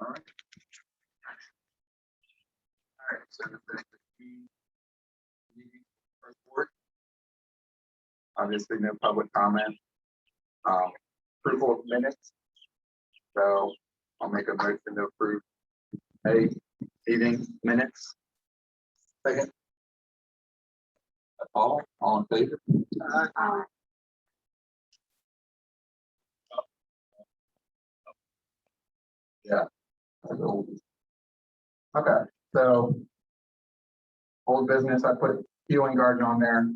All right. All right, so the report. Obviously, no public comment. Approval of minutes. So I'll make a motion to approve meeting minutes. Second. All in favor? Yeah. Okay, so old business, I put healing garden on there.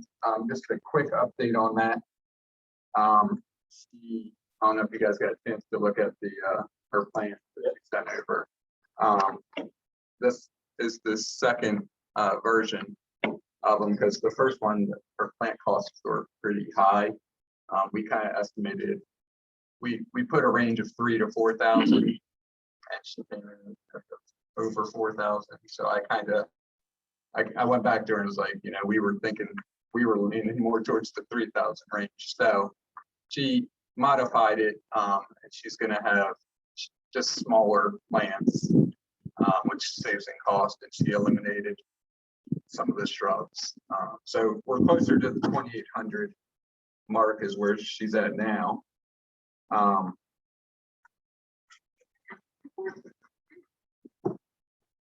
Just a quick update on that. I don't know if you guys got a chance to look at the her plan that she sent over. This is the second version of them because the first one, her plant costs were pretty high. We kind of estimated we put a range of 3,000 to 4,000, and she came in over 4,000. So I went back to her and was like, we were thinking we were leaning more towards the 3,000 range. So she modified it, and she's going to have just smaller plants, which saves in cost, and she eliminated some of the shrubs. So we're closer to the 2,800 mark is where she's at now.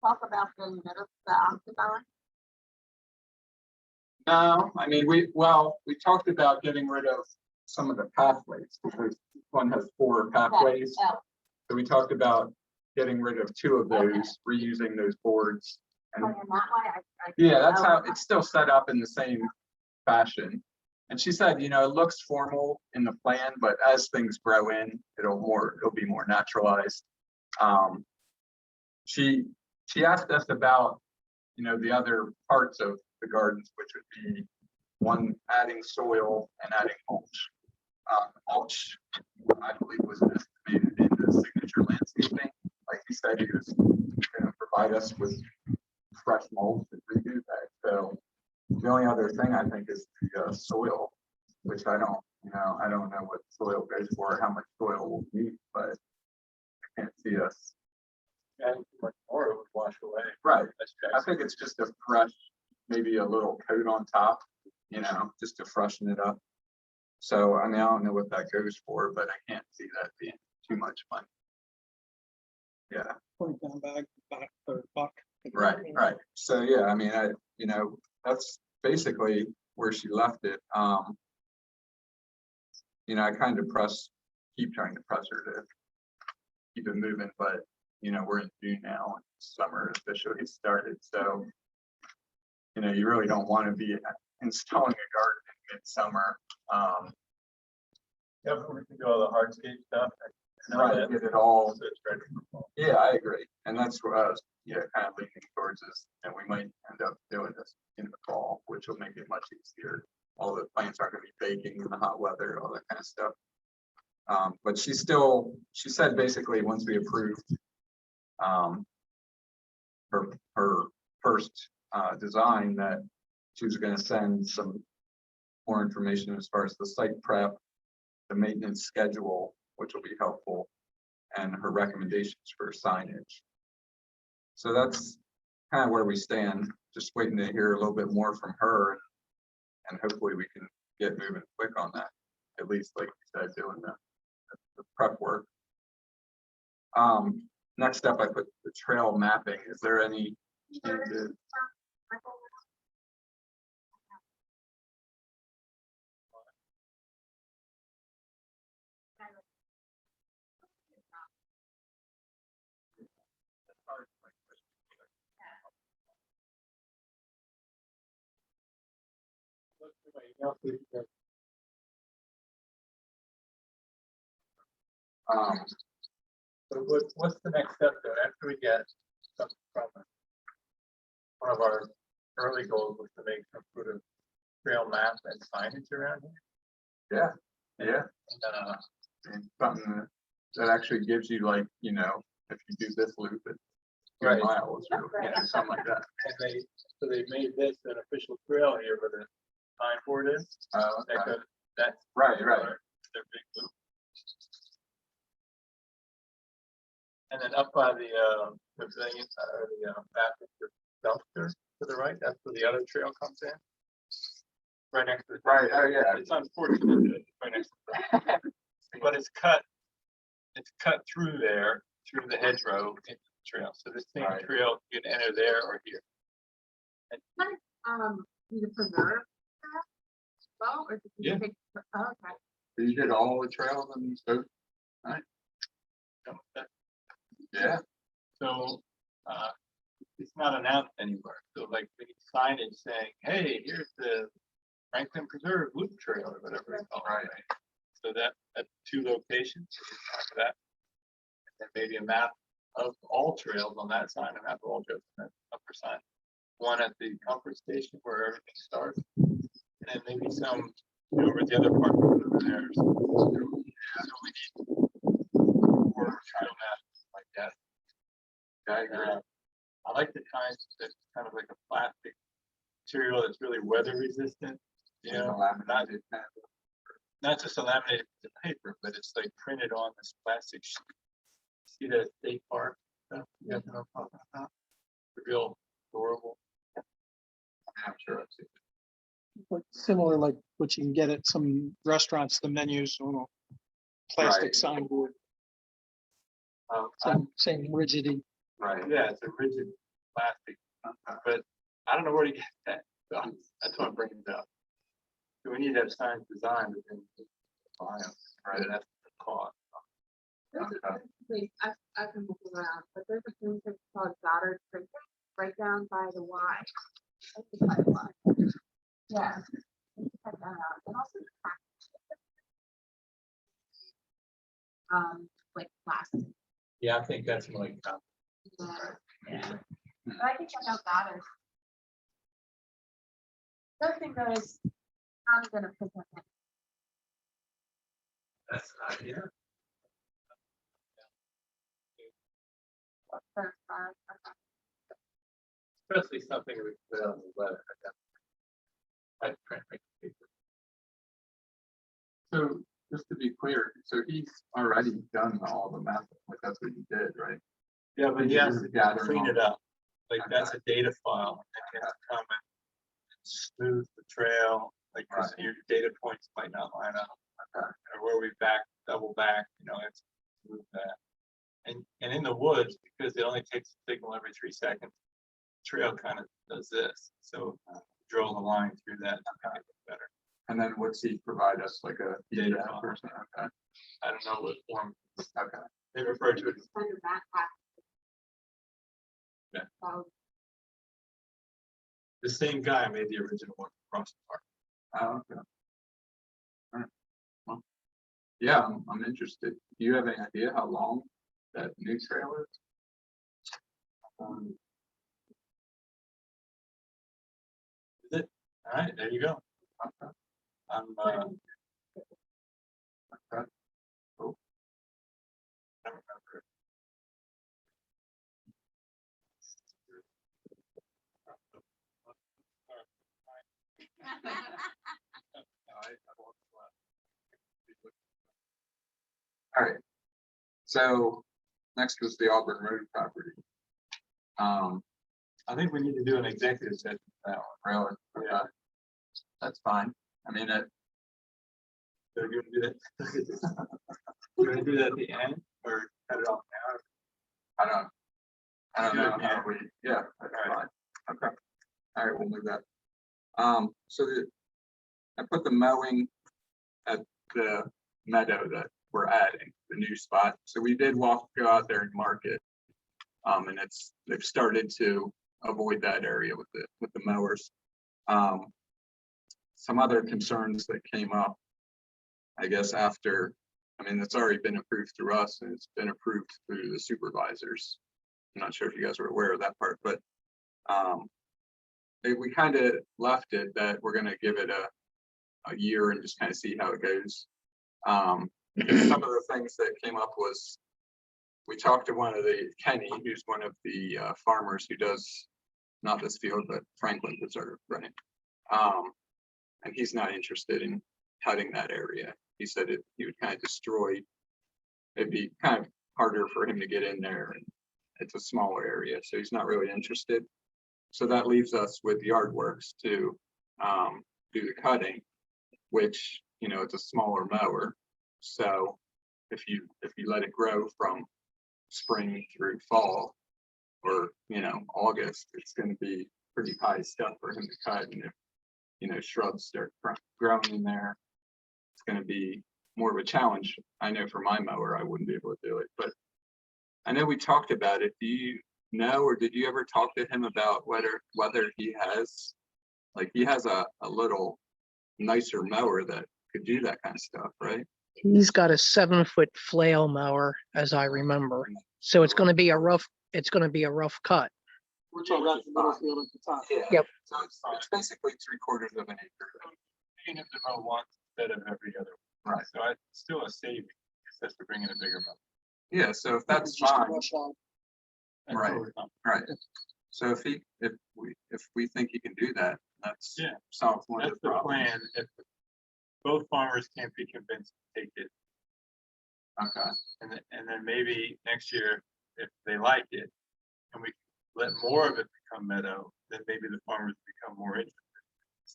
Talk about getting rid of the occupier. No, I mean, we talked about getting rid of some of the pathways because one has 4 pathways. Oh. So we talked about getting rid of 2 of those, reusing those boards. And in that way, yeah, that's how it's still set up in the same fashion. And she said, it looks formal in the plan, but as things grow in, it'll be more naturalized. She asked us about, the other parts of the gardens, which would be one, adding soil and adding mulch. Mulch, I believe, was estimated in the signature landscaping. Like he said, he was going to provide us with fresh mulch and redo that. So the only other thing I think is the soil, which I don't know what soil goes for, how much soil we'll need, but I can't see us. And much more it would wash away. Right. I think it's just a fresh, maybe a little coat on top, just to freshen it up. So, I don't know what that goes for, but I can't see that being too much money. Yeah. 20-pound bag, back $1 Right. So, yeah, that's basically where she left it. I kind of keep trying to press her to keep it moving, but we're in June now and summer officially started. So, you really don't want to be installing a garden in midsummer. Yeah, but we can do all the hardscape stuff and Right, get it all. so it's ready for fall. Yeah, I agree. And that's what I was kind of leaning towards is, and we might end up doing this in the fall, which will make it much easier. All the plants aren't going to be baking in the hot weather, all that kind of stuff. But she said basically once we approved her first design that she was going to send some more information as far as the site prep, the maintenance schedule, which will be helpful, and her recommendations for signage. So that's kind of where we stand, just waiting to hear a little bit more from her, and hopefully we can get moving quick on that, at least like you said, doing the prep work. Next up, I put the trail mapping. Is there any changes? So what's the next step though? After we get something from it? One of our early goals was to make some sort of trail map and signage around here. Yeah. And something that actually gives you, like, if you do this loop, it's 2 Right. miles or something like that. And they made this an official trail here where the signboard is. Okay. That's Right. their big loop. And then up by the pavilion, the Baptist dumpster to the right, that's where the other trail comes in. Right next to the. Right, oh, yeah. It's unfortunate, that it's right next to the, but it's cut through there, through the hedgerow into the trail. So this same Right. trail can enter there or here. You preserve that? Well, or did you Yeah. take, oh, okay. You did all the trails and so, yeah, So, it's not announced anywhere. So like we need signage saying, hey, here's the Franklin Preserve Loop Trail or whatever it's called. Right. So that at 2 locations, so we can have that. And then maybe a map of all trails on that sign, a map of all trails on that upper sign. One at the comfort station where everything starts. And then maybe some over at the other park over there. So we need more trail maps like that. I agree. I like the kind that's kind of like a plastic material that's really weather resistant. You know, Laminated. not just a laminated piece of paper, but it's like printed on this plastic sheet. See that at state park stuff? You guys know what I'm talking about? The real adorable. I'm sure I've seen Like similar, like what you can get at some restaurants, the menus on a plastic Right. signboard, I'm- same rigidity. it. Right. Yeah, it's a rigid plastic, but I don't know where to get that. So that's what I'm bringing it up. So we need to have signs designed within buy them, right? That's the cost. There's a place, I can move around, but there's a place that's called Goddard Printing, right down by the Y. I think by the Y. Yeah. Check that out. And also like plastic. Yeah, I think that's like, Yeah. But I can check out Goddard. The other thing though is, I'm gonna pick up that. that's an idea. First, Especially something we put on the letter. I print make paper. So just to be clear, so he's already done all the mapping, like that's what he did, right? Yeah, but he has to Gather clean it up. Like Okay. that's a data file. It has to come and smooth the trail, like 'cause Right. your data points might not line up. Okay. Or where we double back, you know, it's smooth that. And in the woods, because it only takes a signal every 3 seconds, trail kind of does this. So draw the line through that to kind of get better. And then what's he provide us, like a Data data file. person? Okay, I don't know what form okay, they refer to it. send your backpack. Yeah. So, The same guy made the original one across the park. okay. All right. Well, yeah, I'm interested. Do you have any idea how long that new trail is? Is it? All right, there you go. Okay, I'm okay. Cool. I don't remember. All right. So next was the Auburn Road property. I think we need to do an executive session for that one. Really? Yeah. Okay. That's fine. I mean, So you want to do that? You want to do that at the end or cut it off now? I don't Do it know how here. we, yeah, that's All fine. Okay. All right, we'll move that. So I put the mowing at the meadow that we're adding, the new spot. So we did go out there and mark it. And they've started to avoid that area with the mowers. Some other concerns that came up, I guess after, I mean, it's already been approved through us and it's been approved through the supervisors. I'm not sure if you guys are aware of that part, but we kind of left it that we're going to give it a year and just kind of see how it goes. Some of the things that came up was we talked to Kenny, who's one of the farmers who does not this field, but Franklin Preserve, right? And he's not interested in cutting that area. He said he would kind of destroy, it'd be kind of harder for him to get in there. And it's a smaller area, so he's not really interested. So that leaves us with yard works to do the cutting, which, you know, it's a smaller mower. So if you let it grow from spring through fall, or, you know, August, it's going to be pretty high stuff for him to cut. And if, you know, shrubs start growing in there, it's going to be more of a challenge. I know for my mower, I wouldn't be able to do it, but I know we talked about it. Do you know, or did you ever talk to him about whether he has, like, he has a little nicer mower that could do that kind of stuff, right? He's got a 7-foot flail mower, as I remember. So it's gonna be a rough cut. We're talking about the middle field at the top. Yeah. Yep. So it's basically 3/4 of an acre. You have to mow once instead of every other. Right. So it's still a saving, just to bring in a bigger mower. Yeah, so if that's Just a fine, brush hog. That's Right. what we're talking right. So if we think he can do that, that's Yeah. solves one about. of That's the the problems. plan. If both farmers can't be convinced to take it, Okay. and then maybe next year, if they like it, and we let more of it become meadow, then maybe the farmers become more interested.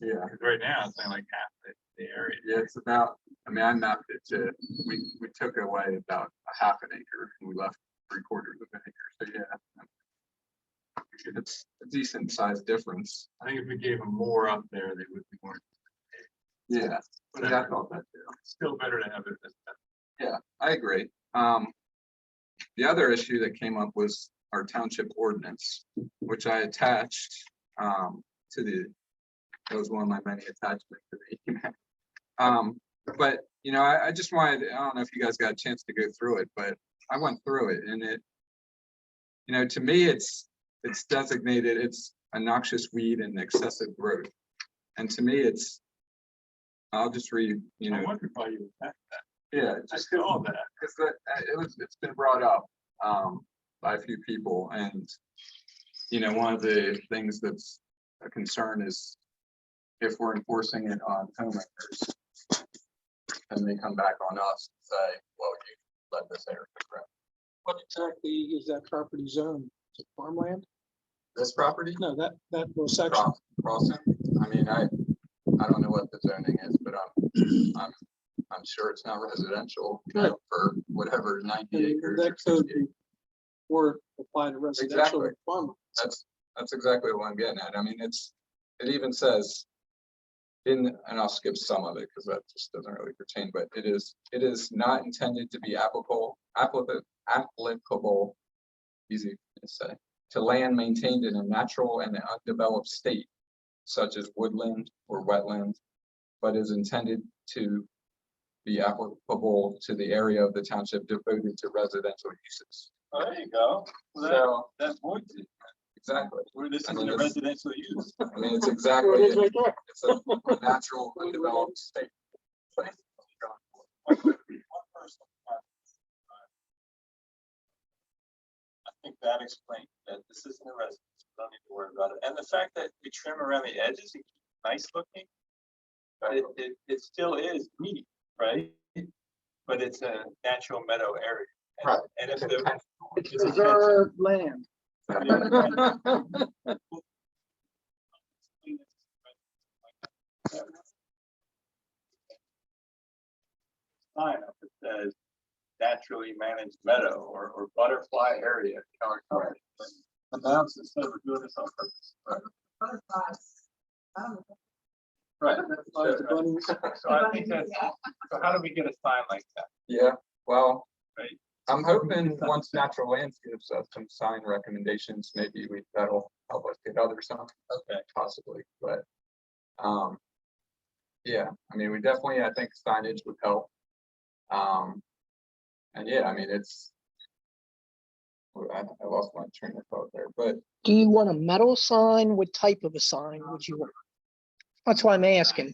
Yeah. Because right now, it's only like half the area. Yeah, it's about, I mean, I mapped it to, we took away about a half an acre and we left 3/4 of an acre. So yeah. It's a decent sized difference. I think if we gave them more up there, they would be more. Yeah. Yeah, I Whatever. thought that too. It's still better to have it as that. Yeah, I agree. The other issue that came up was our township ordinance, which I attached to that was one of my many attachments to the email. But you know, I just wanted, I don't know if you guys got a chance to go through it, but I went through it, and it, you know, to me, it's designated, it's a noxious weed and excessive growth. And to me, I'll just read, you I know, wonder why you attacked that. yeah, I just saw that. because it's been brought up by a few people, and you know, one of the things that's a concern is if we're enforcing it on homeowners, and they come back on us and say, well, you let this area grow. What exactly is that property zone? Is it farmland? This property? No, that little section. Crossan? I mean, I don't know what the zoning is, but I'm sure it's not residential, you know, for whatever 90 acres. That or could 60. be or apply to residential Exactly. farm. That's exactly what I'm getting at. I mean, it even says and I'll skip some of it because that just doesn't really pertain, but it is not intended to be applicable, easy to say, to land maintained in a natural and undeveloped state, such as woodland or wetland, but is intended to be applicable to the area of the township devoted to residential uses. Oh, there you go. So That voids it. exactly. Where this I is mean, a it's- residential use. I mean, it's exactly There it is it. right there. It's a natural undeveloped state. One person. I think that explains that this isn't a residence. We don't need to worry about it. And the fact that we trim around the edges and keep it nice looking, it still is neat, right? But it's a natural meadow area. Right. And if It's reserved land. sign up that says naturally managed meadow or butterfly area. Announce instead of doing this on purpose. Right. So I think that's, so how do we get a sign like that? Yeah, well, Right. I'm hoping once Natural Lands gives us some sign recommendations, maybe that'll help us get other signs. Okay. Possibly, but, yeah, I mean, we definitely, I think signage would help. And yeah, I mean, I lost my train of thought there, but Do you want a metal sign? What type of a sign would you want? That's why I'm asking.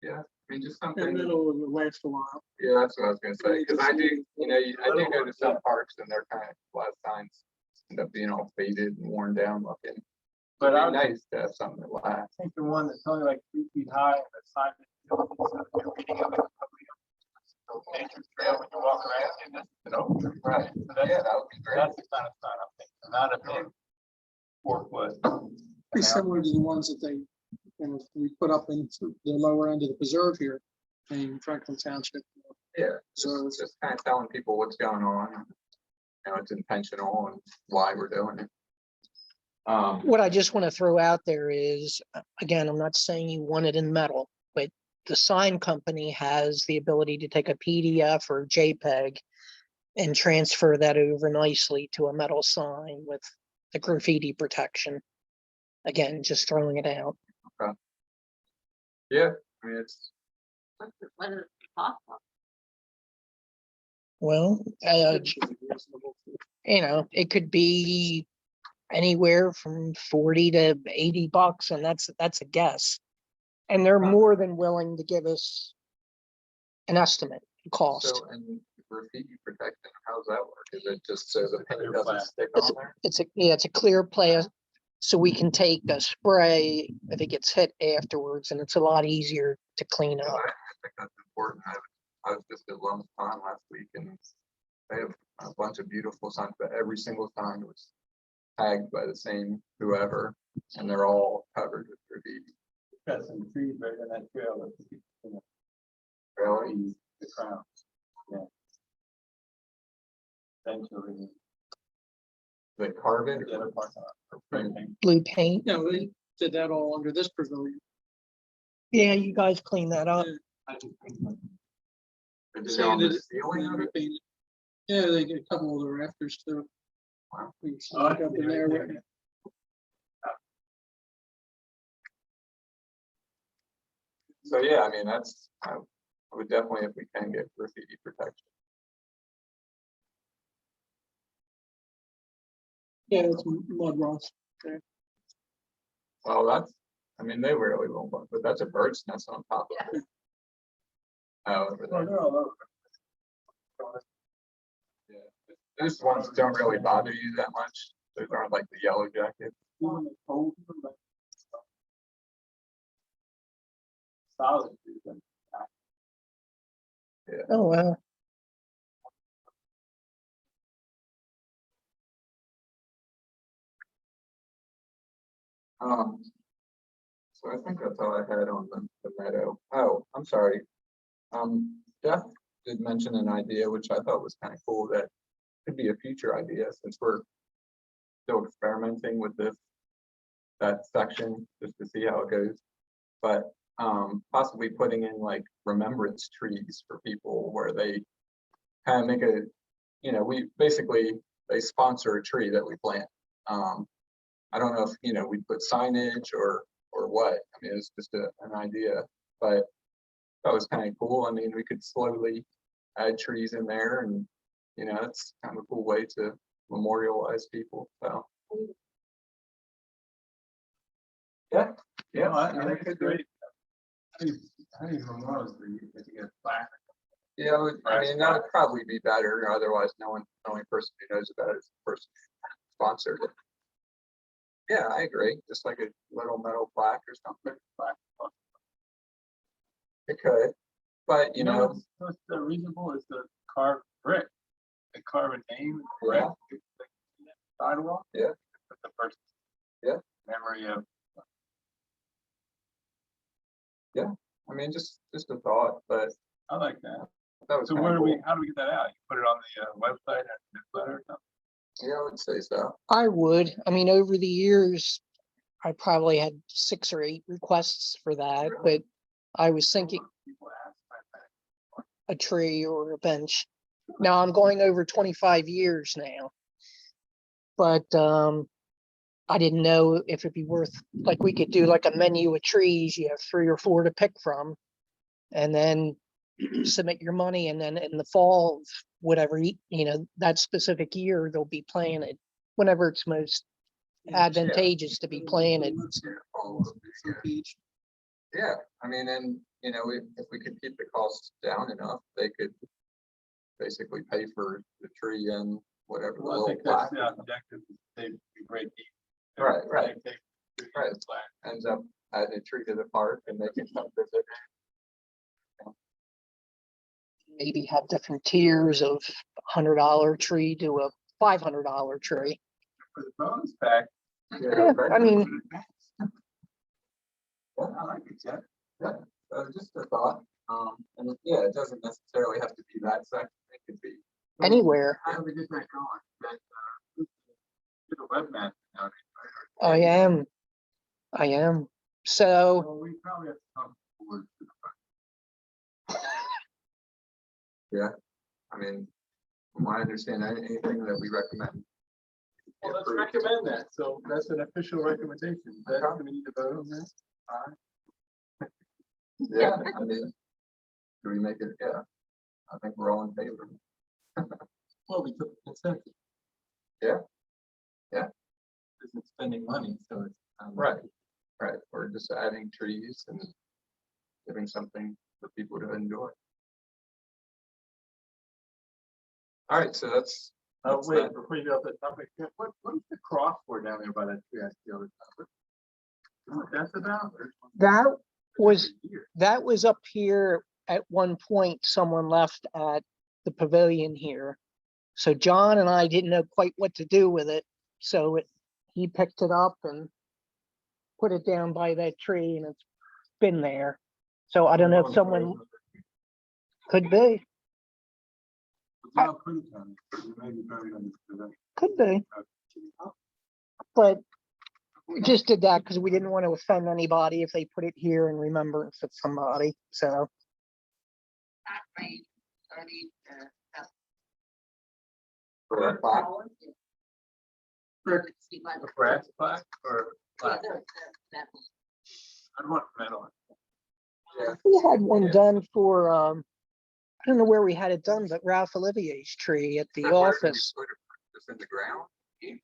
yeah, I mean, just And something, it'll last a while. yeah, that's what I was gonna say, because I do, you know, I do go to some parks and they're kind of, a lot of signs end up being all faded and worn down looking. But It'd I be nice to have something that lasts. think the one that's only like 3 feet high and the sign is you're reading of it. Nature trail when you walk around and that's an open. Right. That's the kind of sign I'm thinking, not a big 4 foot. Pretty similar to the ones that they, we put up in the lower end of the preserve here in Franklin Township. Yeah, So so it's just kind of telling people what's going on. You know, it's intentional and why we're doing it. What I just want to throw out there is, again, I'm not saying you want it in metal, but the sign company has the ability to take a PDF or JPEG and transfer that over nicely to a metal sign with the graffiti protection. Again, just throwing it out. Yeah, I mean, it's, What is it possible? Well, you know, it could be anywhere from 40 to 80 bucks, and that's a guess. And they're more than willing to give us an estimate cost. so, and graffiti protection, how's that work? Is it just so the paint Clear doesn't plastic. stick It's on there? it's a clear play, so we can take the spray if it gets hit afterwards, and it's a lot easier to clean Yeah, up. I think that's important. I was just at Lum's Pond last week and they have a bunch of beautiful signs, but every single sign was tagged by the same whoever, and they're all covered with graffiti. Got some trees right in that trail. That's Really? the crown. Yeah. Essentially, They carve it the other or parts are printing. Blue paint. Yeah, we did that all under this pavilion. Yeah, you guys clean that up. they did it on the Sanded it, ceiling and of it? repainted. Yeah, they get a couple of the rafters too. Wow. We can see up in there, right? So yeah, I mean, that's, I would definitely, if we can get graffiti protection. Yeah, it's mud rocks. Well, that's, I mean, they really won't, but that's a bird's nest on top of it. Oh, over Well, there. they're all over. Yeah. Those ones don't really bother you that much. Those aren't like the yellow jacket. Solid. Oh, wow. So I think that's all I had on the meadow. Oh, I'm sorry. Jeff did mention an idea, which I thought was kind of cool, that could be a future idea since we're still experimenting with that section, just to see how it goes. But possibly putting in like remembrance trees for people where they kind of make a, you know, we basically, they sponsor a tree that we plant. I don't know if, you know, we put signage or what. I mean, it's just an idea, but that was kind of cool. I mean, we could slowly add trees in there and, you know, it's kind of a cool way to memorialize people, so. Yeah, yeah, I I mean, think it it's could be. great. I think memorials for you, if you get plaque. Yeah, I mean, that would probably be better, otherwise no one, the only person who knows about it is the person who sponsored it. Yeah, I agree, just like a little metal plaque or something. It could, but you know, What's reasonable is to carve brick. They carve a name, brick, sidewalk. Yeah. With the first. Yeah. Memory of. I mean, just a thought, but I like that. that was So kind where of do we, cool. how do we get that out? You put it on the website and newsletter or something? Yeah, I would say so. I would. I mean, over the years, I probably had 6 or 8 requests for that, but I was thinking People ask about a tree or a bench. Now I'm going over 25 years now. But I didn't know if it'd be worth, like we could do like a menu of trees, you have 3 or 4 to pick from. And then submit your money, and then in the fall, of whatever, you know, that specific year, they'll be planted whenever it's most advantageous to be planted. Yeah, I mean, and you know, if we could keep the costs down enough, they could basically pay for the tree and whatever the Well, I little think that's plaque the objective, is they break even. Right, right. They- they- Right. ends up adding a tree to the park and they can come visit. Maybe have different tiers of $100 tree to a $500 tree. For the bonus pack, Yeah, I mean- Yeah, I like it, yeah, yeah, just a thought, and yeah, it doesn't necessarily have to be that section, it could be. Anywhere. how do we get that going? That, to the web map nowadays, right? I am. So, Well, we probably have to come forward to the Yeah, I mean, from what I understand, anything that we recommend. Well, let's recommend that, so that's an official recommendation, that, do we need to vote on that? Yeah, I mean, do we make it, yeah, I think we're all in favor. Well, we took consensus. Yeah. Yeah. Isn't spending money, so it's. Right, right, we're just adding trees and giving something for people to enjoy. All right, so that's. Oh, that's wait, that. before you go off the topic, what is the cross for down there by that tree I see all the time? You know what that's about? that was up here at one point, someone left at the pavilion here. So John and I didn't know quite what to do with it. So he picked it up and put it down by that tree, and it's been there. So I don't know if someone could be, could be. But we just did that because we didn't want to offend anybody if they put it here in remembrance of somebody. So For that plaque. A brass plaque or plaque? I'd want metal. Yeah. we had one done for, I don't know where we had it done, but Ralph Olivier's tree at the Where can we office. put it? Just in the ground? Yeah.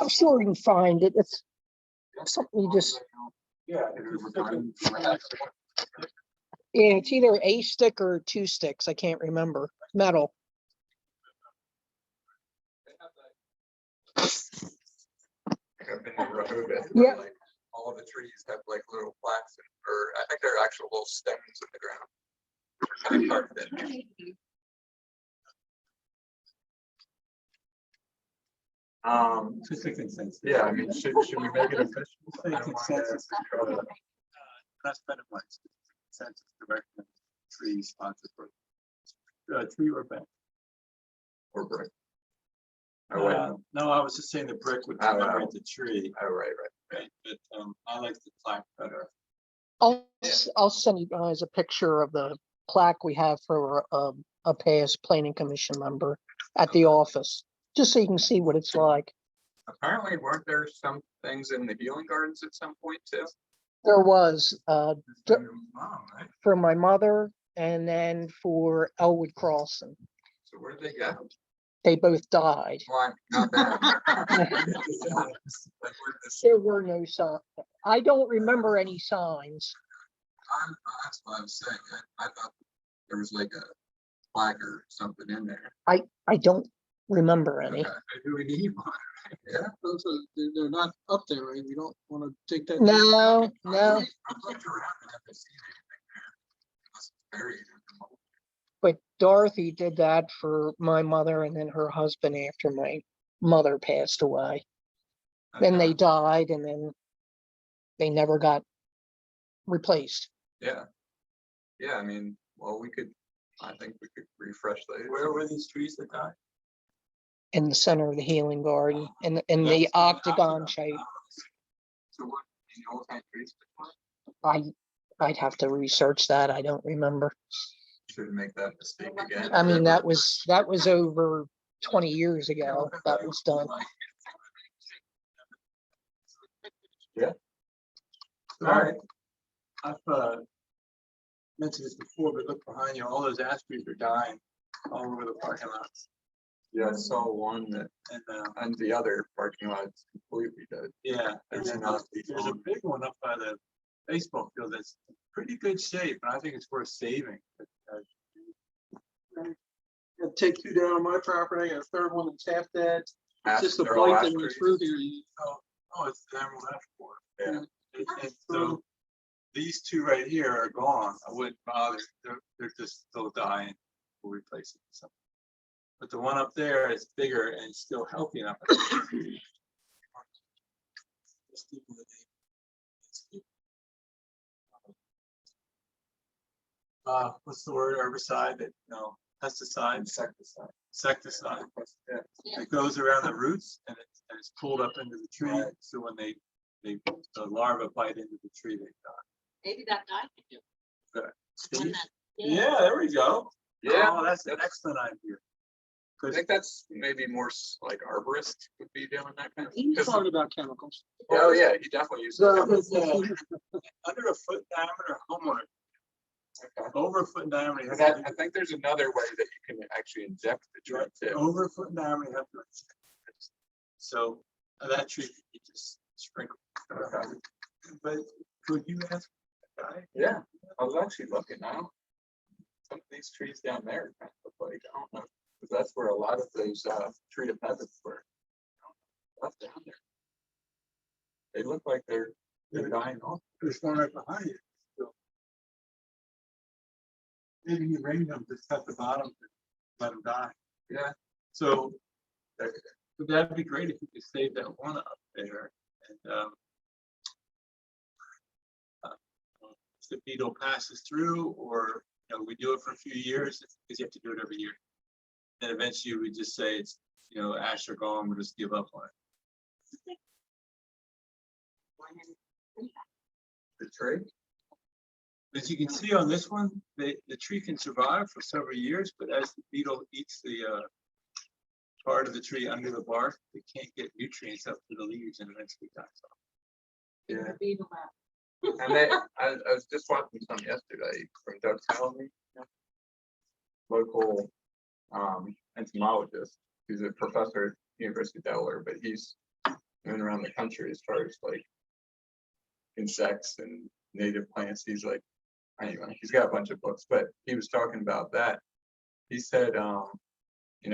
I'm sure we can find it. It's something you just, Yeah. yeah, it's either a stick or two sticks. I can't remember. Metal. I've been to Rehoboth, Yeah. like, all the trees have like little plaques, or I think they're actual little stems in the ground. Kind of carved in. Just a consensus. Yeah, I mean, should we make it official? I don't want to Consensus. control it. Not spending much. Consensus to recommend tree sponsored for tree or bench. Or brick. Oh, wait, No, I was just saying the brick would Oh, commemorate the tree, oh, right, right? But I like the plaque better. I'll send you guys a picture of the plaque we have for a past planning commission member at the office, just so you can see what it's like. Apparently, weren't there some things in the healing gardens at some point too? There was, Mom, right? for my mother and then for Elwood Crossan. So where did they go? They both died. Why, not that. Like, where this- There were no signs. I don't remember any signs. That's what I was saying. I thought there was like a plaque or something in there. I don't remember any. Okay. Do we need one? Yeah. Those are, they're not up there, right? We don't want to take that. No, I no. looked around and haven't seen anything there. Unless it's buried in the mold. But Dorothy did that for my mother and then her husband after my mother passed away. Then they died and then they never got replaced. Yeah. Yeah, I mean, well, I think we could refresh those. Where were these trees that died? In the center of the healing garden in the octagon shape. So what, in the old time trees? I'd have to research that. I don't remember. Shouldn't make that mistake again. I mean, that was over 20 years ago that was done. Yeah. All right. I've mentioned this before, but look behind you, all those ash trees are dying all over the parking lots. Yeah, I saw one that, and the other parking lot's completely dead. Yeah, and There's then not there's a big one up by the baseball field that's in pretty good shape, and I think it's worth saving. I'll take two down on my property. I got a third one that's half dead. It's just the They're all blight ash that went trees. through here. Oh, it's the emerald ash borer. Yeah. And so these two right here are gone. I wouldn't bother. They're just still dying. We'll replace it with something. But the one up there is bigger and still healthy enough. What's the word, herbicide, that, no, pesticide? Insecticide. Yeah. It goes around the roots and it's pulled up into the tree, so when the larvae bite into the tree, they die. Maybe that guy could do. Good. One that- Yeah, there we go. Yeah, Oh, that's an excellent idea. I 'Cause- think that's maybe more like arborist would be doing that kind of. He's 'cause- talking about chemicals. Oh, yeah, he definitely uses. So, chemicals. Under a foot diameter homeowner, Okay. over a foot in diameter. you have That, to I think there's another way that you can actually inject the do- tree too. Over a foot in diameter, you have to. So that tree, you just sprinkle. Okay. But could you ask the guy? Yeah, I was actually looking now. Some of these trees down there kind of look like, I don't know, because that's where a lot of those treated pheasants were. That's down there. They look like they're dying off. There's one right behind you. So maybe you ring them, just cut the bottom, and let them die. Yeah. So that'd be great if you could save that one up there and if the beetle passes through, or we do it for a few years because you have to do it every year. Then eventually we just say it's ash are gone, we'll just give up on it. The tree? As you can see on this one, the tree can survive for several years, but as the beetle eats the part of the tree under the bark, it can't get nutrients up to the leaves and eventually dies off. Yeah. Beetle map. And I was just watching some yesterday from Doug Salome, local entomologist. He's a professor at University of Delaware, but he's moving around the country as far as like insects and native plants. He's like, anyway, he's got a bunch of books, but he was talking about that. He said,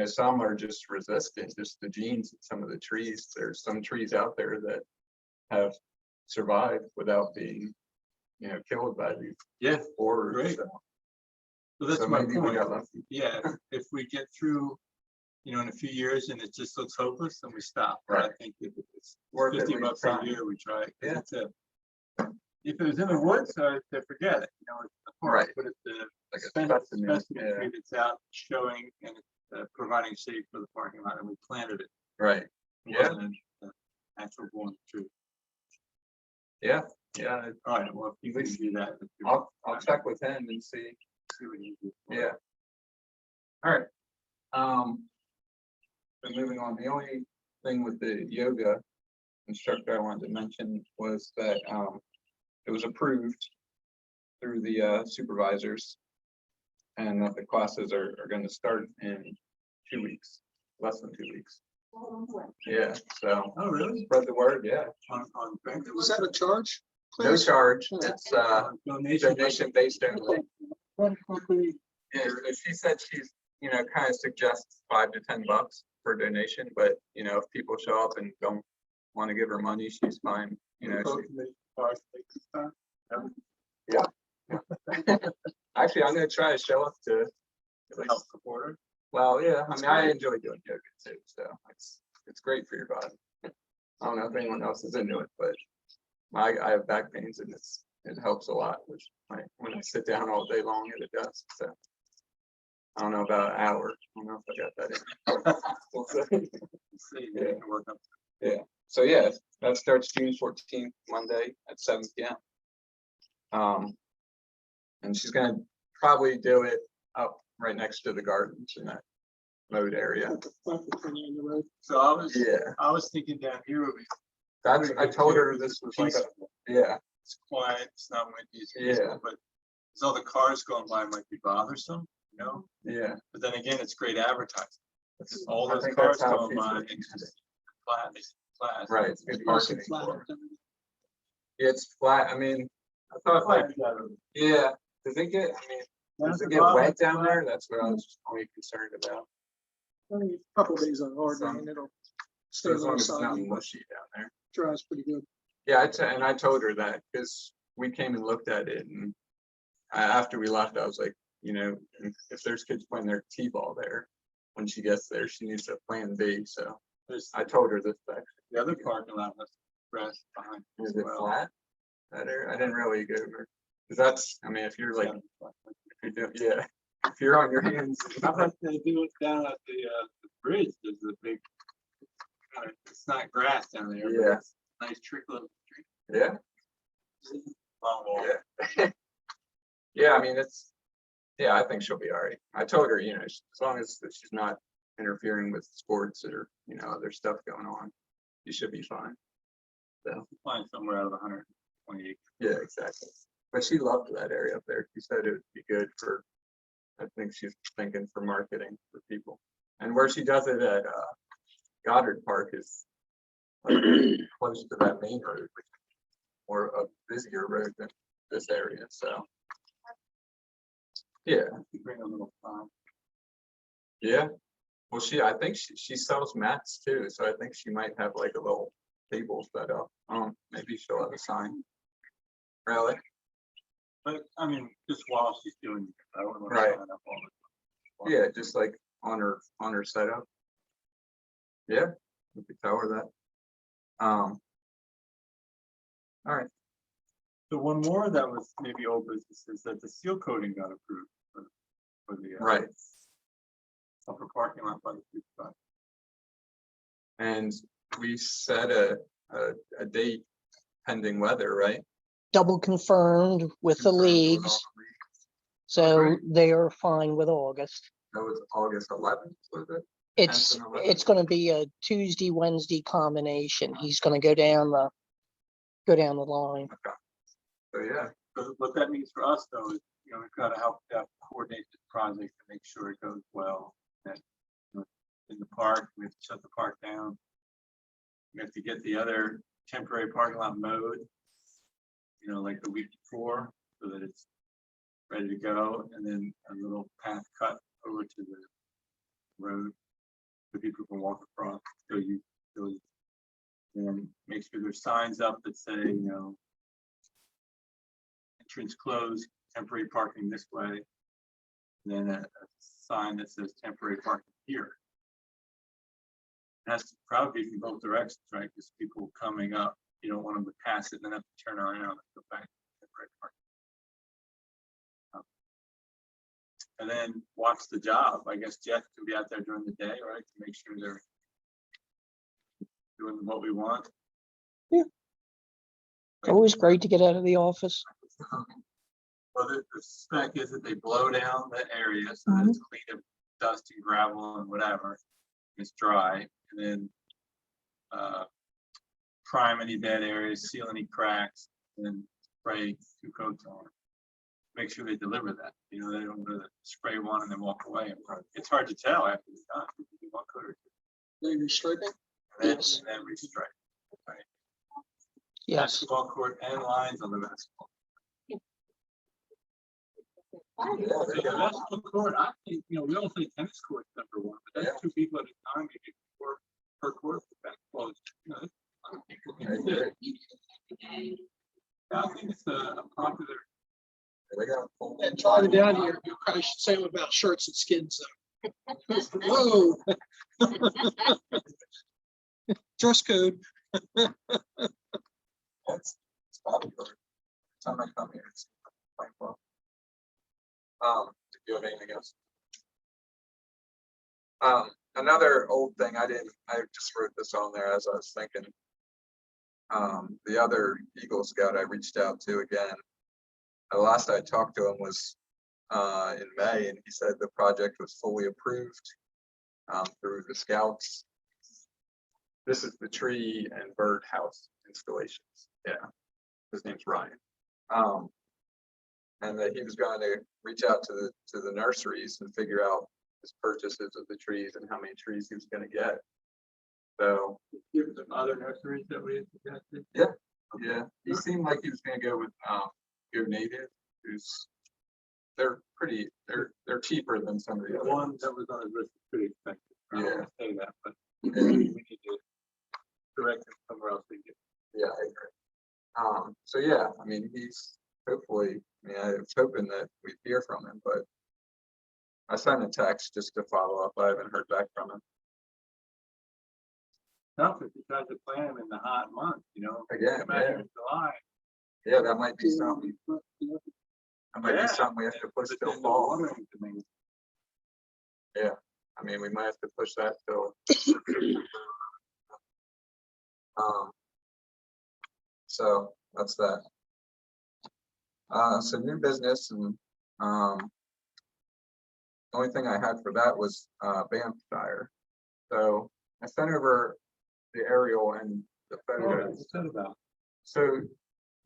some are just resistant, just the genes in some of the trees. There's some trees out there that have survived without being, killed by these horrors. Great. So, So that's so my maybe we point. got lucky. Yeah, if we get through, in a few years and it just looks hopeless, then we stop. But I Right. think if it's Worth it, 50 we bucks try. a year, we try it. 'Cause Yeah. it's if it was in the woods, to forget it, it's the park, Right. but it's the Like a specimen specimen, tree that's out showing and providing shade for the parking lot, and we planted it. Right. It Yeah. wasn't a natural born tree. Yeah. All right, well, if you can do that. I'll check with him and see what you do. Yeah. All right. But moving on, the only thing with the yoga instructor I wanted to mention was that it was approved through the supervisors, and that the classes are going to start in 2 weeks, less than 2 weeks. Yeah, so Oh, really? spread the word. Yeah, On Was that a charge? no class? charge. It's donation. donation based only. What company? Yeah, so she said she's, kind of suggests $5 to $10 per donation, but if people show up and don't want to give her money, she's fine. Actually, I'm gonna try to show up to at least Help support her. well, yeah, I mean, I enjoy doing yoga too, so it's great for your body. I don't know if anyone else is into it, but I have back pains and it helps a lot, which when I sit down all day long, it does, so. I don't know about an hour, I don't know if I got that in. We'll see. See, Yeah. they can work up. So yeah, that starts June 14th, Monday at 7 p.m. And she's gonna probably do it up right next to the gardens in that mode area. So Yeah, I was thinking down here would be I told her this was like, yeah, it's quiet, it's not windy, it's Yeah. peaceful, but as all the cars going by might be bothersome, yeah. but then again, it's great advertising. All I those think cars that's how going she's by. looking It's at just class. Right, it's good marketing for her. Flat. Yeah, it's flat, I mean, I thought like, yeah, does it get, does it get wet down there? That's what I was just only concerned about. Only a couple days on hard Some- rain, it'll stay So a as little long as it's not soggy, but mushy down there. dries pretty good. Yeah, and I told her that because we came and looked at it, and after we left, I was like, if there's kids playing their t-ball there, when she gets there, she needs a plan B, so There's I told her this back. the other parking lot has grass behind. Is as it well. flat? That area, I didn't really go over, cause that's, I mean, if you're like, if you're doing, yeah, if you're on your hands. How about they do it down at the bridge, there's a big, it's not grass down there, but Yeah. it's a nice trickle of tree. Yeah, Long wall. yeah. Yeah, I mean, it's, yeah, I think she'll be all right. I told her, as long as that she's not interfering with sports or, other stuff going on, she should be fine. So, Find somewhere out of 128. yeah, exactly. But she loved that area up there. She said it would be good for, I think she's thinking for marketing for people. And where she does it at Goddard Park is like, close to that main road, which is more a busier road than this area, so. Yeah, You bring a little farm. yeah. Well, I think she sells mats too, so I think she might have like a little table set up. Maybe she'll have a sign. Really? But I mean, just while she's doing it, I don't want to Right. sign up all the. Yeah, just like on her setup. Yeah, we could tell her that. All right. So one more that was maybe old business is that the seal coating got approved for the Right. upper parking lot by the food truck. And we set a date pending weather, right? Double confirmed with the Confirmed with all leagues, the leagues. so Alright. they are fine with August. That was August 11th, was it? It's, 10th and 11th? it's gonna be a Tuesday, Wednesday combination. He's gonna go down the line. So yeah, So what that means for us though is, we've got to help coordinate this project to make sure it goes well. That in the park, we have to shut the park down. We have to get the other temporary parking lot mowed, like the week before, so that it's ready to go, and then a little path cut over to the road so people can walk across. And make sure there's signs up that say, entrance closed, temporary parking this way. And then a sign that says temporary parking here. It has to probably be from both directions, right? Because people coming up, you don't want them to pass it and then have to turn around and go back to temporary parking. And then watch the job. I guess Jeff can be out there during the day, right? To make sure they're doing what we want. It's always great to get out of the office. well, the spec is that they blow down the area so that it's clean of dust and gravel and whatever. It's dry, and then prime any dead areas, seal any cracks, and then spray 2 coats on. Make sure they deliver that. They don't go to spray one and then walk away. It's hard to tell after it's done. You do 1 coat or 2. They restriping? Yes. And then restripe. Right. Yes, Basketball court and lines on the basketball. Yeah, basketball court, I think, we all say tennis court number 1, but that's 2 people at a time, maybe 4 per court for basketball. I think it's a popular. And driving down here, you probably should say about shirts and skins though. Whoa. Dress code. It's popular. Time I come here, it's quite well. If you have anything else? Another old thing I just wrote this on there as I was thinking. The other Eagle Scout I reached out to again. The last I talked to him was in May, and he said the project was fully approved through the Scouts. This is the tree and bird house installations. Yeah, his name's Ryan. And that he was going to reach out to the nurseries and figure out his purchases of the trees and how many trees he was going to get. So Give some other nurseries that we suggested. yeah, he seemed like he was going to go with Go Native, they're cheaper than some of the The other one ones. that was on his list is pretty expensive. I don't Yeah. wanna say that, but Yeah. we need to direct him somewhere else to get. Yeah, I agree. So yeah, I mean, he's hopefully, I was hoping that we'd hear from him, but I sent a text just to follow up. I haven't heard back from him. Tough if you try to plan them in the hot month, Again, Imagine in July. yeah, that might be something. Yeah. That might be Yeah. something we have to push But till then the fall. watering to me. Yeah, I mean, we might have to push that till. So that's that. So new business and, only thing I had for that was, Banffshire. So I sent over the aerial and the Oh, photos. what's that about? So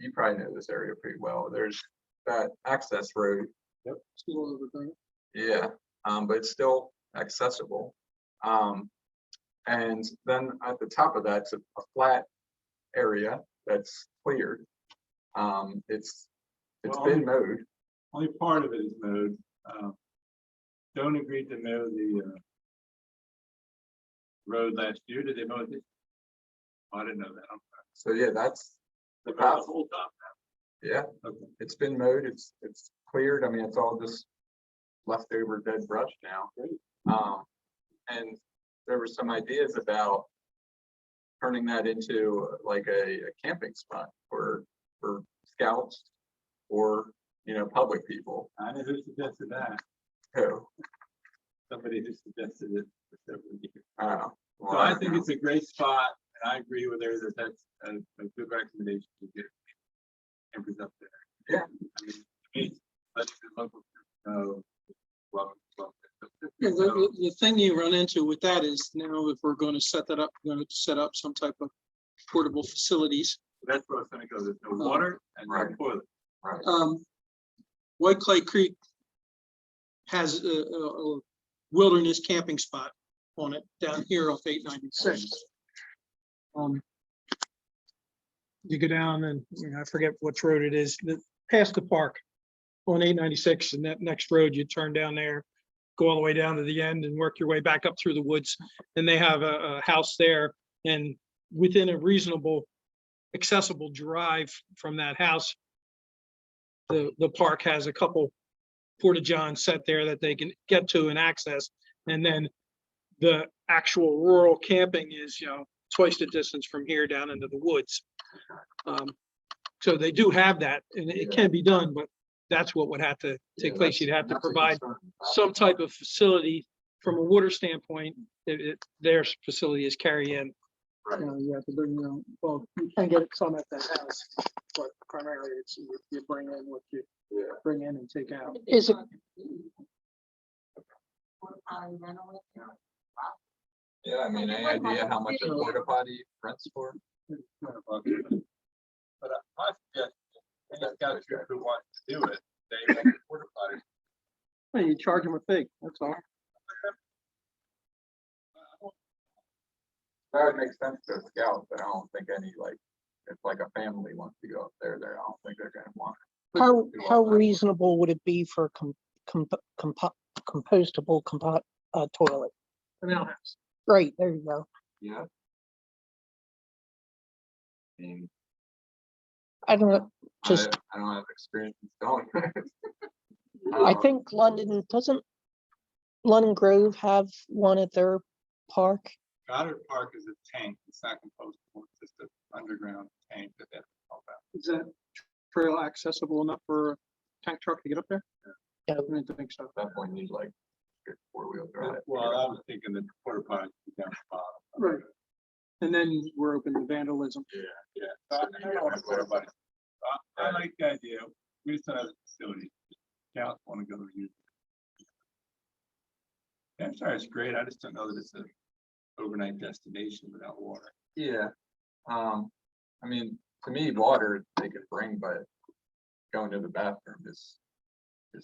you probably know this area pretty well. There's that access road. Still over there. Yeah, but it's still accessible. And then at the top of that's a flat area that's cleared. It's Well, been mowed. Only part of it is mowed. Don't agree to mow the road last year. Did they mow it? Oh, I didn't know that. I'm sorry. So yeah, that's They the mowed top. the whole top Yeah, now. Okay. it's been mowed. It's cleared. I mean, it's all just leftover dead brush now. And there were some ideas about turning that into like a camping spot for scouts or, public people. I know who suggested that. Who, Somebody who suggested it for several years. well, So I think it's a great spot, and I agree with her that that's a good recommendation to get campers up there. Yeah. I mean, to me, let's the local know. Welcome. Yeah, the thing you run into with that is now if we're going to set that up, we're going to set up some type of portable facilities. That's where I was gonna go. There's no water and no Right. toilet. right. White Clay Creek has a wilderness camping spot on it down here off 896. You go down and I forget which road it is, past the park on 896, and that next road you turn down there, go all the way down to the end and work your way back up through the woods. And they have a house there, and within a reasonable accessible drive from that house, the park has a couple porta johns set there that they can get to and access. And then the actual rural camping is, twice the distance from here down into the woods. So they do have that, and it can be done, but that's what would have to take place. You'd have to provide some type of facility from a water standpoint. Their facility is carry in. Right. You have to bring, well, you can get some at that house, but primarily it's you bring in what you bring in and take out. Is it, Yeah, I mean, any idea how much a porta potty rents for? But my suggestion, any scouts who want to do it, they want porta potty. Hey, you charge them a fee, that's all. That would make sense to a scout, but I don't think any, if like a family wants to go up there, I don't think they're gonna want. how reasonable would it be for compostable toilet? Canal house. Right, there you go. Yeah. I mean, I don't know, just, I don't have experience installing. I think doesn't London Grove have one at their park? Goddard Park is a tank. It's not compostable. It's just an underground tank that they have to pump out. Is that trail accessible enough for a tank truck to get up there? Yeah. I didn't think so. At that point, you need like good 4-wheel drive. Well, I was thinking that the porta potty would be down the bottom. Right. And then we're open to vandalism. Yeah. So I don't want to porta potty. I like the idea. We just don't have a facility. Scouts want to go use it. I'm sorry, it's great. I just don't know that it's an overnight destination without water. Yeah, I mean, to me, water they could bring, but going to the bathroom is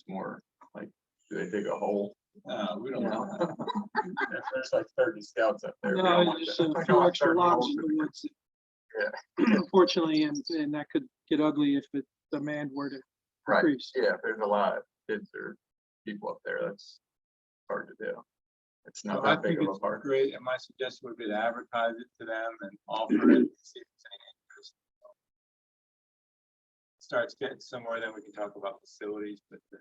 more like, do they dig a hole? We You don't know. know? There's like 30 scouts up there. We No, don't want just that. a We don't few want extra 30 logs holes in in the the- woods. Unfortunately, and that could get ugly if the demand were to Right, increase. yeah, if there's a lot of kids or people up there, that's hard to do. It's So not I that big think of a it's park. great, and my suggestion would be to advertise it to them and offer it. See if there's any interest. Starts getting somewhere, then we can talk about facilities, but to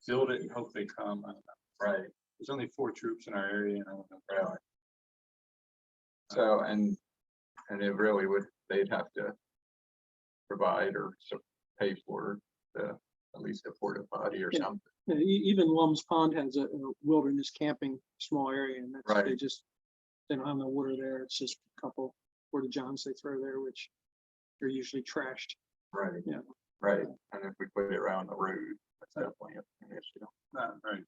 build it and hope they come. I don't know. Right, There's only 4 troops in our area, and I don't know. really. So, and it really would, they'd have to provide or pay for the, at least a porta potty or Yeah. something. Yeah, even Lum's Pond has a wilderness camping small area, and that's, Right. they don't have no water there. It's just a couple porta johns they throw there, which are usually trashed. Right. Yeah. Right, and if we put it around the road, that's definitely an issue. Right.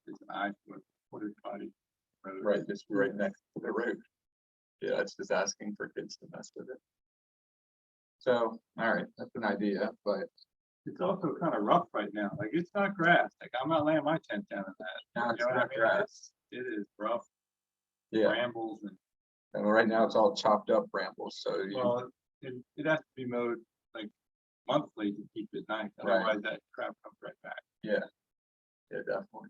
There's an eye for a porta potty. Right, just right next to the road. Yeah, it's just asking for kids to mess with it. So, all right, that's an idea, but It's also kind of rough right now. Like, it's not grass. Like, I'm not laying my tent down in that. now You it's know what I not mean? grass. It is rough, Yeah, brambles, and and right now it's all chopped up brambles, so you, well, it has to be mowed like monthly to keep it nice. Right. Otherwise, that crap comes right back. yeah, definitely.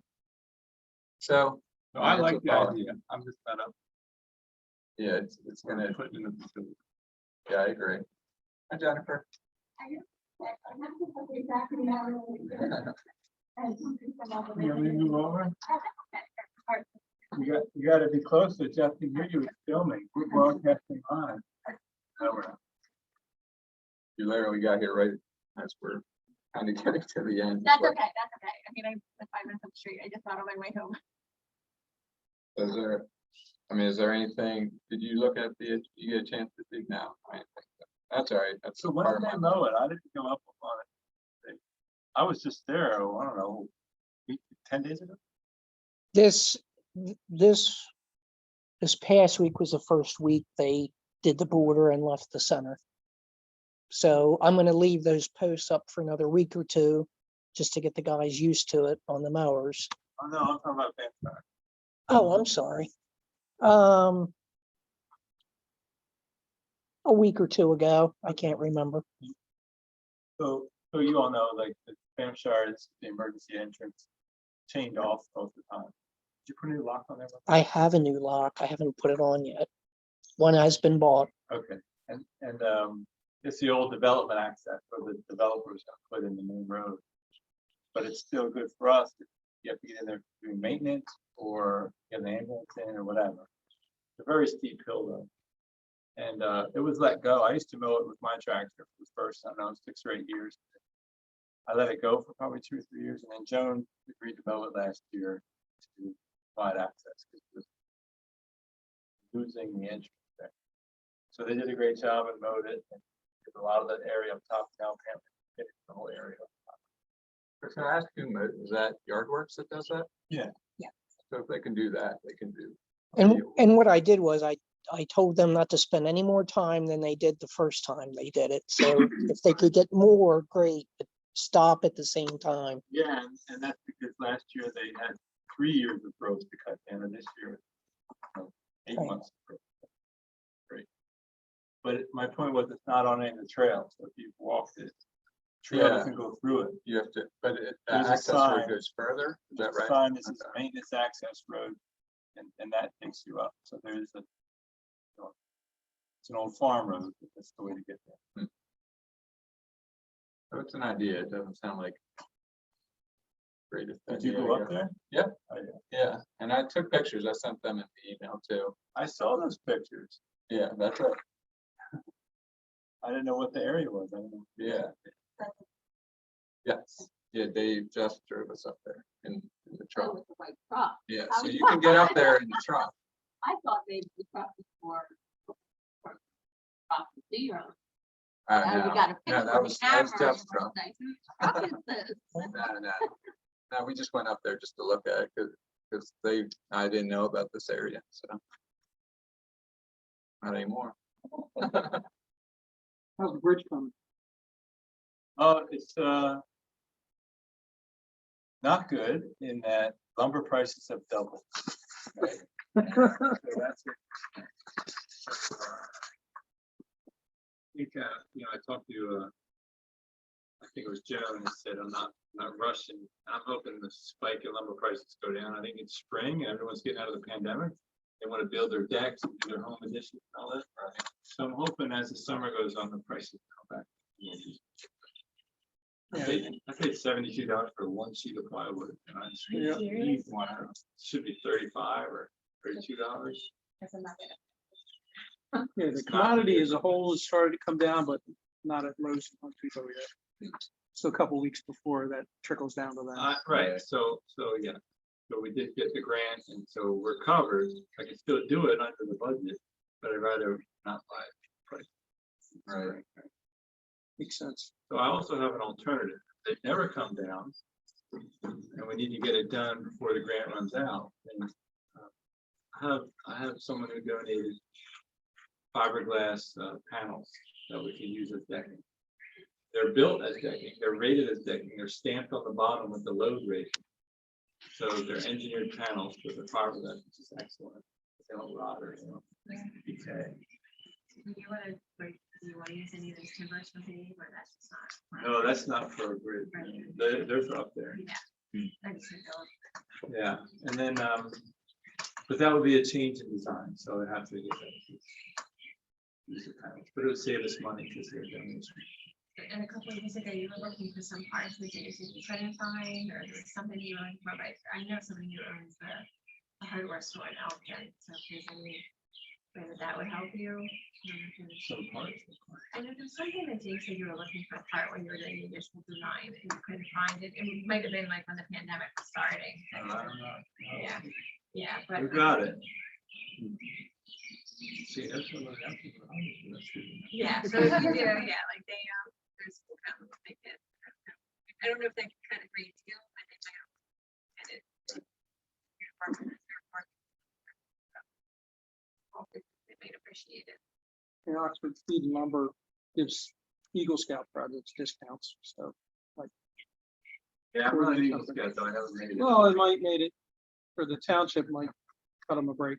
So, So I It's like a the thought. idea. I'm just fed up yeah, it's gonna, putting in the facility. yeah, I agree. Hi, Jennifer. You want me to move over? You got to be closer. Jeff can hear you filming. We're broadcasting live. No, we're not. You literally got here right as we're kind of getting to the end. That's okay, that's okay. I mean, I live 5 minutes up the street. I just thought on my way home. Is there, I mean, is there anything, did you look at you get a chance to dig now? I didn't think so. That's all right, that's So when part did of they my, mow it? I didn't come up on it. I was just there, I don't know, 10 days ago? This, this, this past week was the first week they did the border and left the center. So I'm gonna leave those posts up for another week or two, just to get the guys used to it on the mowers. Oh, no, I'm talking about Van. Oh, I'm sorry. A week or two ago, I can't remember. So you all know, like, the Hampshire is the emergency entrance chained off most of the time. Did you put a new lock on there? I have a new lock. I haven't put it on yet. One has been bought. Okay, and it's the old development access where the developers have put in the main road. But it's still good for us. If you have to get in there doing maintenance or get an ambulance in or whatever. It's a very steep hill though. And it was let go. I used to mow it with my tractor for the first, I don't know, 6 or 8 years. I let it go for probably 2 or 3 years, and then Joan agreed to mow it last year to provide access because it was losing the entrance there. So they did a great job and mowed it, and did a lot of that area up top now, the whole area. can I ask you, is that Yardworks that does that? Yeah. Yeah. So if they can do that, they can do. And what I did was I told them not to spend any more time than they did the first time they did it. So if they could get more, great, but stop at the same time. Yeah, and that's because last year they had 3 years of growth to cut down, and this year, 8 Right. months. of growth. Great. But my point was, it's not on any of the trails, so if you walked it, trail Yeah. doesn't go through it. You have to, but the There's a access road sign. goes further, is that There's a right? sign, this is Okay. maintenance access road, and that takes you up, so there's a, it's an old farm road, but that's the way to get there. So it's an idea, it doesn't sound like. Greatest Did you idea, go I up guess. there? Yeah. Oh, yeah. Yeah, and I took pictures, I sent them in the email too. I saw those pictures. Yeah, that's right, I didn't know what the area was. I don't know. yeah. Yes, yeah, Dave just drove us up there in the truck, With the white truck. yeah, I so was you can get up there in the truck. I thought maybe the truck was for. Across the zero. I Now we know. got a No, picture that of was the camera. Jeff's and we're truck. like, whose truck is this? No, we just went up there just to look at it, because I didn't know about this area, so. Not anymore. How's the bridge coming? Oh, it's not good in that lumber prices have doubled. Right? So that's it. I think, I talked to, I think it was Joe, and he said, I'm not rushing. I'm hoping the spike in lumber prices go down. I think it's spring, and everyone's getting out of the pandemic. They want to build their decks and do their home additions and all that. So I'm hoping as the summer goes on, the prices come back. I paid $72 for one sheet of plywood, and I Yeah. need one, I don't know, should be 35 or $32. That's a nugget. Yeah, the commodity as a whole has started to come down, but not at most on people yet. So a couple weeks before that trickles down to that. Right, so yeah, so we did get the grant, and so we're covered. I can still do it under the budget, but I'd rather not buy it. Right. Makes sense. So I also have an alternative. They never come down, and we need to get it done before the grant runs out. And I have someone who donated fiberglass panels that we can use as decking. They're built as decking. They're rated as decking. They're stamped on the bottom with the load rating. So they're engineered panels with the fiberglass, which is excellent. They don't rot or decay. Do you want to use any of those timbers for the, or that's just not? No, that's not for a grid. They're for up there. Yeah. I just think they'll- Yeah, and then, but that would be a change in design, so I have to get that. Use the panels, but it would save us money because they're donation. And a couple of years ago, you were looking for some parts that you couldn't find, or there was something you were looking for, but I know somebody who owns the hardware store in Elgin, so if there's any way that would help you. Some parts. And if there's something that Jake said you were looking for a part when you were doing the initial design, and you couldn't find it, it might have been like when the pandemic was starting. I don't know. Yeah, yeah, but. We got it. See, that's what I'm asking for. Yeah, so if you do, yeah, like they, there's, they can, I don't know if they can kind of read skill, but they might have. And it. They might appreciate it. And Oxford Feed and Lumber gives Eagle Scout projects discounts, so. Yeah, I'm not Eagle Scout, though. I haven't made it. Well, it might made it, or the township might cut them a break.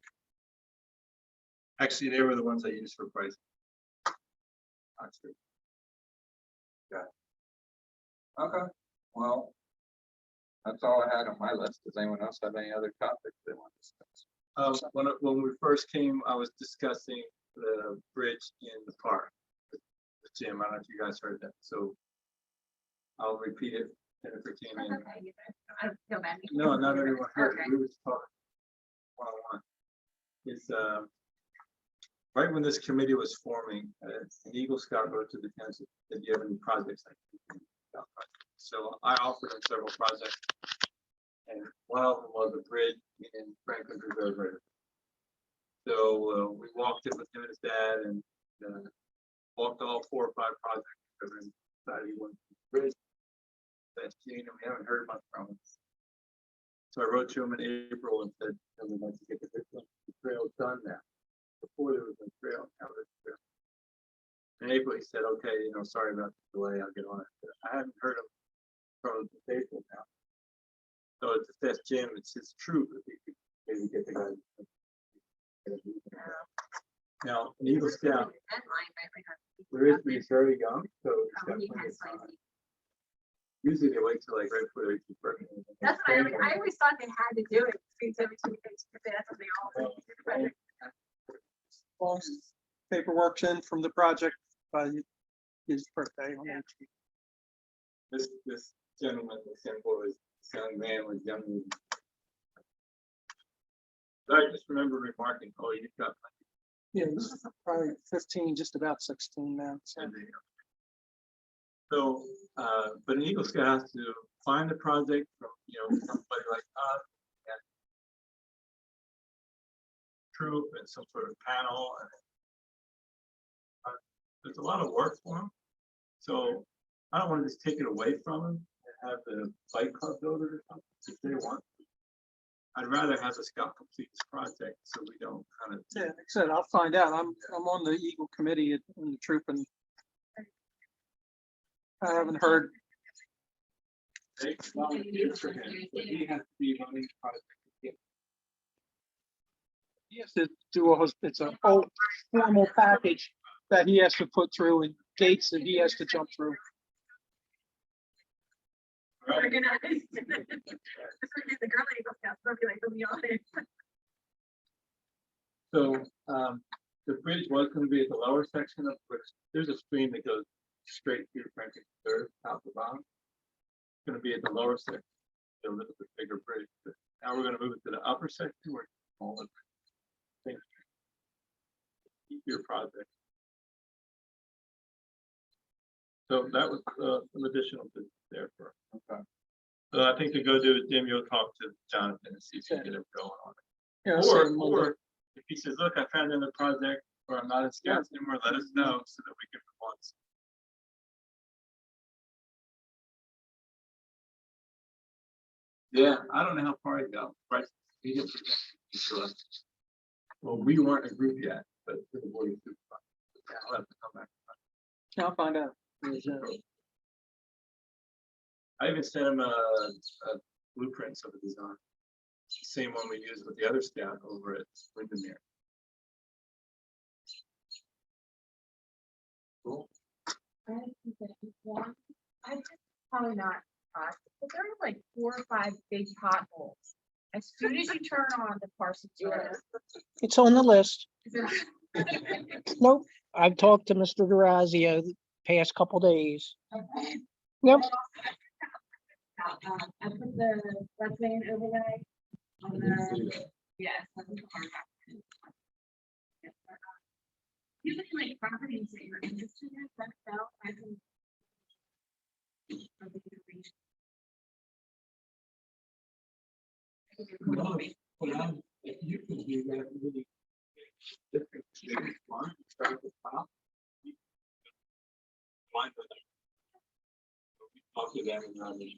Actually, they were the ones I used for pricing. Oxford. Okay, well, that's all I had on my list. Does anyone else have any other topics they want to discuss? When we first came, I was discussing the bridge in the park. with Jim, I don't know if you guys heard that, so I'll repeat it. And if it came in. Okay, I don't feel bad. No, not everyone heard. Okay. We was talking one-on-one. It's right when this committee was forming, an Eagle Scout wrote to the council, "Do you have any projects?" So I offered them several projects, and one of them was a bridge in Franklin Reserve River. So we walked it with him and his dad, and walked all 4 or 5 projects, and then decided he wanted the bridge. That's June, and we haven't heard much from him. So I wrote to him in April and said, we'd like to get the trail done now. Before there was a trail, now there's a trail. In April, he said, okay, sorry about the delay, I'll get on it. But I haven't heard him from April now. So it's just ask Jim, it's his truth if he could maybe get the guy. Now, an Eagle Scout, he's very young, so he's got plenty of time. Usually they wait till like right before they keep working. That's what I always thought they had to do it between 17 days, but that's what they all. Well, paperwork's in from the project by his birthday on the 18th. This gentleman, this young man was young. So I just remember remarking, oh, you've got. Yeah, he's probably 15, just about 16 now. So, but an Eagle Scout has to find the project from, somebody like us, and troop and some sort of panel, and there's a lot of work for them. So I don't want to just take it away from them and have the bike club build it or something if they want. I'd rather have the Scout complete this project so we don't kind of. Yeah, like I said, I'll find out. I'm on the Eagle committee in the troop, and I haven't heard. It's not a good for him, but he has to be running the project. He has to do it's a whole formal package that he has to put through and gates that he has to jump through. Organized. The girl Eagle Scouts, they'll be like, they'll be on it. So the bridge was going to be at the lower section of which there's a stream that goes straight through Franklin Reserve, top to bottom. gonna be at the lower section, a little bit bigger bridge, but now we're gonna move it to the upper section where all the things. Your project. So that was some additional bit there for. Okay. So I think to go do it, Jim, you'll talk to Jonathan and see if you can get him going on it. Yeah, I'll send Monday. Or if he says, look, I found another project or I'm not in scouts anymore, let us know so that we can move on. Yeah, I don't know how far he got, right? He didn't present it to us. Well, we weren't a group yet, but to the board of supervisors. Yeah, I'll have to come back. I'll find out. I even sent him a blueprints of the design. Same one we used with the other scout over at Windermere. Cool. I think that one, I just probably not us, but there are like 4 or 5 big potholes. As soon as you turn on the Parson Road. It's on the list. Is it- Nope, I've talked to Mr. Durazio the past couple days. Okay. Yep. I put the floodplain overlay on the, yes. I put the hard copy. Yes, you look like properties that you're interested in, that fell, I can. You can do that really different. Start at the top. Line with them. We talk to them and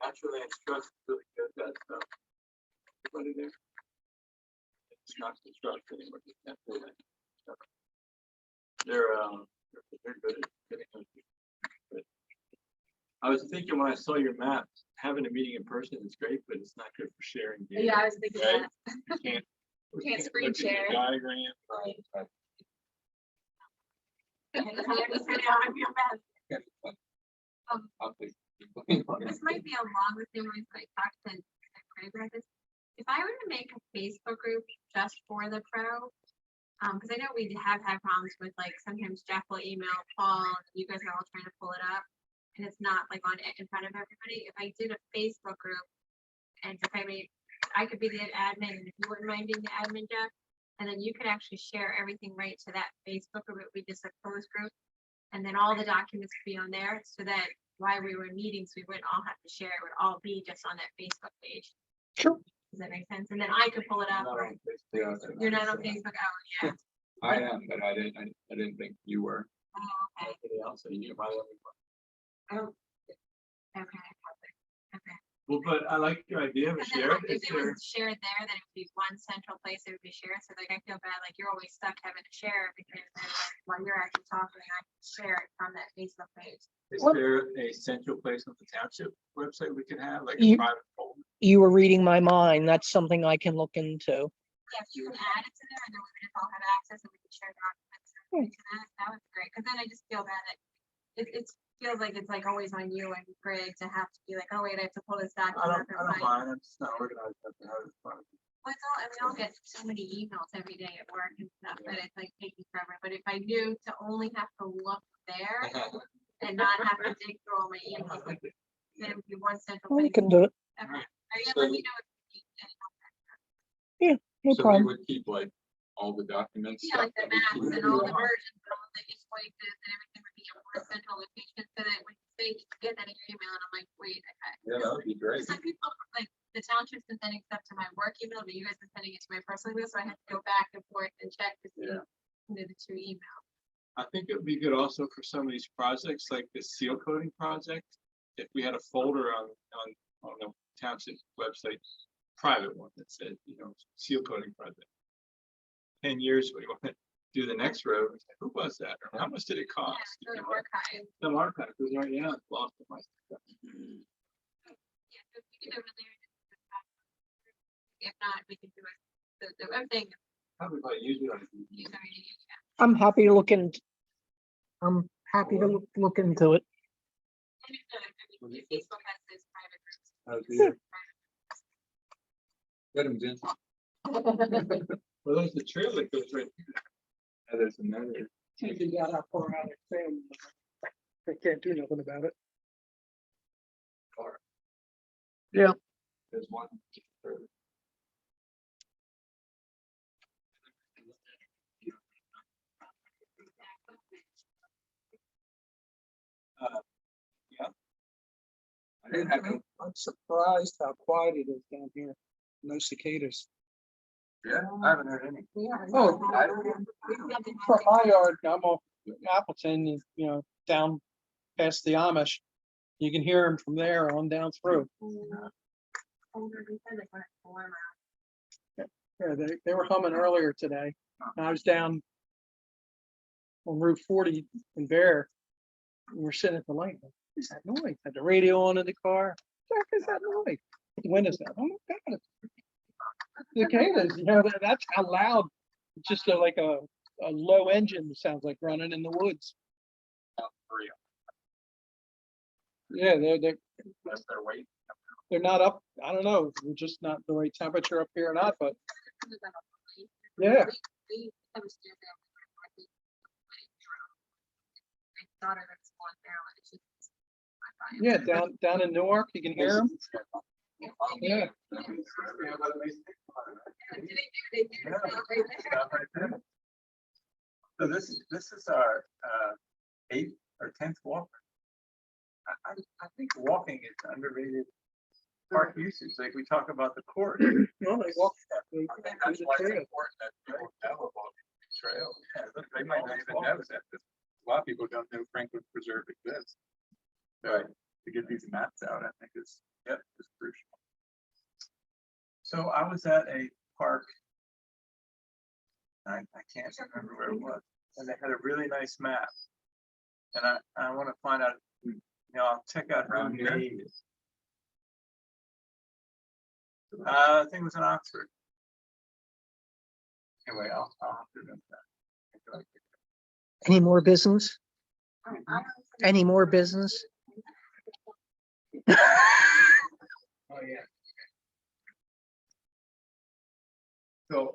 natural land trust is really good at that stuff. Everybody there. It's not construction anymore, it's natural land stuff. They're good at getting those people. But I was thinking when I saw your map, having a meeting in person is great, but it's not good for sharing. Data, Yeah, I was thinking right? that. You can't. Can't screen look at your share. Diagram. This might be along the same lines that I talked to Craig about this. If I were to make a Facebook group just for the pro, because I know we have had problems with like sometimes Jeff will email Paul, you guys are all trying to pull it up, and it's not like on in front of everybody. If I did a Facebook group, and if I could be the admin, and if you wouldn't mind being the admin, Jeff, and then you could actually share everything right to that Facebook group. It would be just a closed group, and then all the documents would be on there, so that while we were in meetings, we wouldn't all have to share. It would all be just on that Facebook page. Sure. Does that make sense? And then I could pull it up. Or you're not on Facebook. Oh, yeah. I am, but I didn't think you were. Oh, okay. Anybody else? So you knew my level. Oh. Okay. Okay. Well, but I like your idea of a And then share. if it was shared there, then it would be one central place. It would be shared. So like I feel bad, like you're always stuck having to share because then while you're actually talking, I can share it from that Facebook page. Is Well- there a central place on the township website we could have, like a You- private folder? You were reading my mind. That's something I can look into. Yeah, if you can add it to there, and then we can all have access and we can share documents and to that would be great. Because then I just feel bad that it feels like it's like always on you and Greg to have to be like, oh wait, I have to pull this I document. don't mind. I'm just not organized enough to have it in front of me. Well, it's all, and we all get so many emails every day at work and stuff, that it's like taking forever. But if I knew to only have to look there and not have to dig through all my emails, then it would be one central We place. can do it. Okay. Are you So let me know if you need any help? No So we problem. would keep like all the documents. Yeah, like the stuff that maps we keep and all the in our- versions and all the invoices and everything would be in one central location, so that when you say you get that in your email, and I'm like, wait, okay. Yeah, that would be great. Some people, like, the township's been sending stuff to my work email, but you guys are sending it to my personal email, so I had to go back and forth and check to see, Yeah. the 2 emails. I think it would be good also for some of these projects, like the seal coating project. If we had a folder on the township website, private one that said, seal coating project. 10 years, we want to do the next road. Who was that? Or how much did it Yeah, cost? so the archive, Some archive, because right now it's lost in my stuff. yeah, so if you get over there. If not, we can do it, the other thing, Probably might use it on. is already, yeah. I'm happy to look in. I'm happy to look into it. And if not, I mean, Facebook has this private groups. Oh, dear. Get him, Jim. Well, there's the trail that goes right. There's another. They got how far out it's in. They can't do nothing about it. There's one. I didn't have no, I'm surprised how quiet it is down here. No cicadas. yeah, I haven't heard any. Oh, I- from my yard, I'm off Appleton, down past the Amish. You can hear them from there on down through. Yeah, they were humming earlier today. And I was down on Route 40 in Bear. And we're sitting at the light. What is that noise? Had the radio on in the car. What the heck is that noise? The windows down. Oh my God. Cicadas, that's how loud. Just like a low engine sounds like running in the woods. Yeah, That's their weight. they're not up. I don't know. We're just not the right temperature up here or not, but yeah. Yeah, down in Newark, you can hear them. Yeah. So this is our 8th or 10th walk. I think walking is underrated park usage. Like we talk about the court. Well, they walk. I think that's why it's important that people know about the trail. Yeah, they might not even know that. A lot of people don't know Franklin Preserve exists. So to get these maps out, I think is crucial. So I was at a park. I can't remember where it was, and they had a really nice map. And I want to find out. I'll check out around here. I think it was in Oxford. Anyway, I'll have to remember that. Any more business? Any more business? Oh, yeah. So.